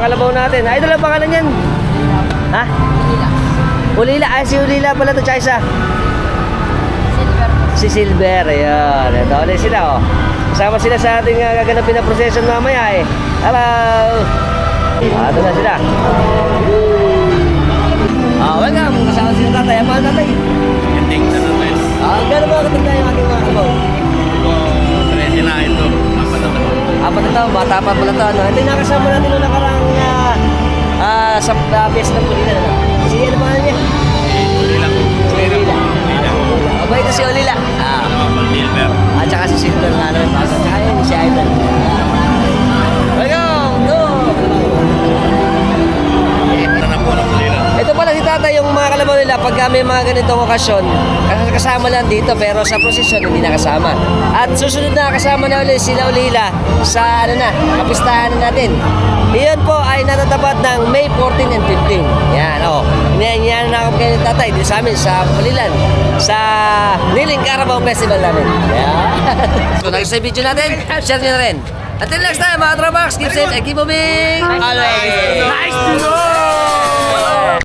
Kalabaw natin. Ay, ito lang pangalan yan. Ha? Ulila. Ay, si Ulila pala ito, tsaka isa. Si Silver. Ayan. Ito ulit sila, oh. Kasama sila sa ating gaganapin na proseso mamaya, eh. Hello! Ito na sila. Welcome. Kasama sila tatay. Ang mahal tatay. Ending na naman. Gano'n mga katanda yung ating mga kalabaw? 13 na ito. Apat na taon, bata pa pala ito. Ano? Ito yung nakasama natin noong nakarang sa best ng Pulila. Ano? Si ano pa niya? Ulila. Si Olila. Aba, ito si Olila. Silver. At saka si Silver nga naman. At saka yun, si Ivan. Welcome! Go! Ito na po ng Ulila. Ito pala si Tata, yung mga kalabaw nila, pagka may mga ganitong okasyon, kasama lang dito, pero sa prosesyon hindi nakasama. At susunod na kasama na ulit sila Ulila sa kapistahan natin. Iyon po ay natatapat ng May 14 and 15. Yan, oh. Yan na ako kayo Tata, dito sa amin, sa Pulilan, sa Niling Carabao Festival namin. Yan. So, sa video natin, share nyo na rin. Until next time, mga Trabox, keep safe and keep moving always. Nice to know!